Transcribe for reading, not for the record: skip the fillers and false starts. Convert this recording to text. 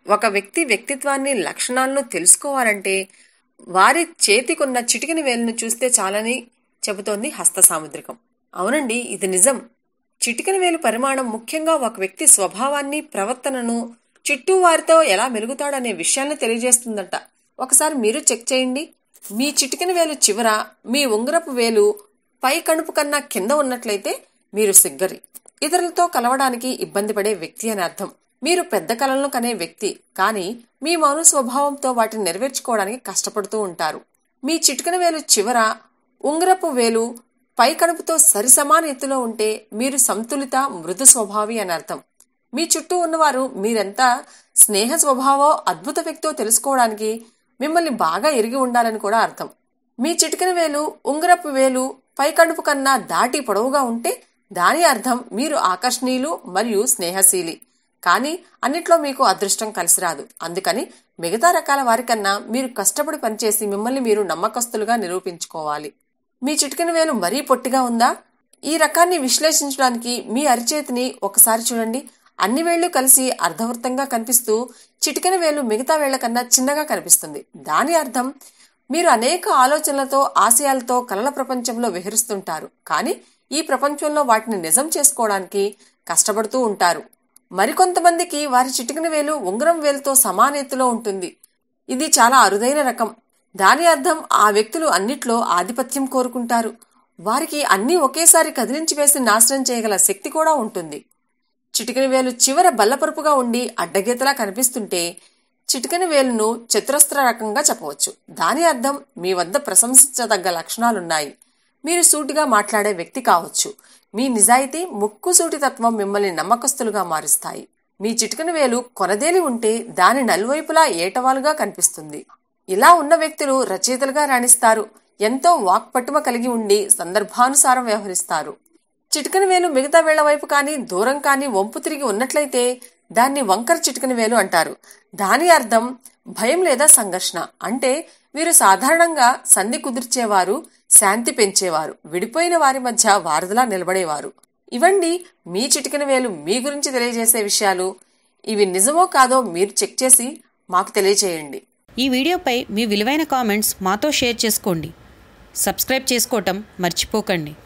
ఒక వ్యక్తి వ్యక్తిత్వాన్ని లక్షణాలను తెలుసుకోవాలంటే వారి చేతికున్న చిటికెన వేలును చూస్తే చాలని చెబుతోంది హస్త సాముద్రికం. అవునండి, ఇది నిజం. చిటికెన వేలు పరిమాణం ముఖ్యంగా ఒక వ్యక్తి స్వభావాన్ని, ప్రవర్తనను, చుట్టూ వారితో ఎలా మెలుగుతాడనే విషయాన్ని తెలియజేస్తుందట. ఒకసారి మీరు చెక్ చేయండి. మీ చిటికెన వేలు చివర మీ ఉంగరపు వేలు పై కణుపు కన్నా కింద ఉన్నట్లయితే మీరు సిగ్గరి, ఇతరులతో కలవడానికి ఇబ్బంది పడే వ్యక్తి అని అర్థం. మీరు పెద్ద కలలను కనే వ్యక్తి, కానీ మీ మౌన స్వభావంతో వాటిని నెరవేర్చుకోవడానికి కష్టపడుతూ ఉంటారు. మీ చిటికెన వేలు చివర ఉంగరపు వేలు పై కణుపుతో సరిసమాన ఎత్తులో ఉంటే మీరు సంతులిత, మృదు స్వభావి అని అర్థం. మీ చుట్టూ ఉన్నవారు మీరెంత స్నేహ స్వభావో, అద్భుత వ్యక్తో తెలుసుకోవడానికి మిమ్మల్ని బాగా ఎరిగి ఉండాలని కూడా అర్థం. మీ చిటికెన వేలు ఉంగరపు వేలు పై కణుపు కన్నా దాటి పొడవుగా ఉంటే దాని అర్థం మీరు ఆకర్షణీయులు మరియు స్నేహశీలి, కానీ అన్నిట్లో మీకు అదృష్టం కలిసి రాదు. అందుకని మిగతా రకాల వారికన్నా మీరు కష్టపడి పనిచేసి మిమ్మల్ని మీరు నమ్మకస్తులుగా నిరూపించుకోవాలి. మీ చిటికెన వేలు మరీ పొట్టిగా ఉందా? ఈ రకాన్ని విశ్లేషించడానికి మీ అరిచేతిని ఒకసారి చూడండి. అన్ని వేళ్లు కలిసి అర్ధవృత్తంగా కనిపిస్తూ చిటికెన వేలు మిగతా వేళ్ల కన్నా చిన్నగా కనిపిస్తుంది. దాని అర్థం మీరు అనేక ఆలోచనలతో, ఆశయాలతో కలల ప్రపంచంలో విహరిస్తుంటారు, కానీ ఈ ప్రపంచంలో వాటిని నిజం చేసుకోవడానికి కష్టపడుతూ ఉంటారు. మరికొంతమందికి వారి చిటికెన వేలు ఉంగరం వేలుతో సమాన ఎత్తులో ఉంటుంది. ఇది చాలా అరుదైన రకం. దాని అర్థం ఆ వ్యక్తులు అన్నిట్లో ఆధిపత్యం కోరుకుంటారు. వారికి అన్నీ ఒకేసారి కదిలించి వేసి నాశనం చేయగల శక్తి కూడా ఉంటుంది. చిటికెన వేలు చివర బల్లపరుపుగా ఉండి అడ్డగీతలా కనిపిస్తుంటే చిటికెన వేలును చతురస్ర రకంగా చెప్పవచ్చు. దాని అర్థం మీ వద్ద ప్రశంసించదగ్గ లక్షణాలున్నాయి. మీరు సూటిగా మాట్లాడే వ్యక్తి కావచ్చు. మీ నిజాయితీ, ముక్కుసూటి తత్వం మిమ్మల్ని నమ్మకస్తులుగా మారుస్తాయి. మీ చిటికెన వేలు కొనదేలి ఉంటే దాని నలువైపులా ఏటవాలుగా కనిపిస్తుంది. ఇలా ఉన్న వ్యక్తులు రచయితలుగా రాణిస్తారు. ఎంతో వాక్పట్టుమ కలిగి ఉండి సందర్భానుసారం వ్యవహరిస్తారు. చిటికెన వేలు మిగతా వేళ్ల వైపు కానీ దూరం కానీ వంపు తిరిగి ఉన్నట్లయితే దాన్ని వంకర చిటికెన వేలు అంటారు. దాని అర్థం భయం లేదా సంఘర్షణ. అంటే వీరు సాధారణంగా సంధి కుదిర్చేవారు, శాంతి పెంచేవారు, విడిపోయిన వారి మధ్య వారధిలా నిలబడేవారు. ఇవండి మీ చిటికెన వేలు మీ గురించి తెలియజేసే విషయాలు. ఇవి నిజమో కాదో మీరు చెక్ చేసి మాకు తెలియచేయండి. ఈ వీడియోపై మీ విలువైన కామెంట్స్ మాతో షేర్ చేసుకోండి. సబ్స్క్రైబ్ చేసుకోవటం మర్చిపోకండి.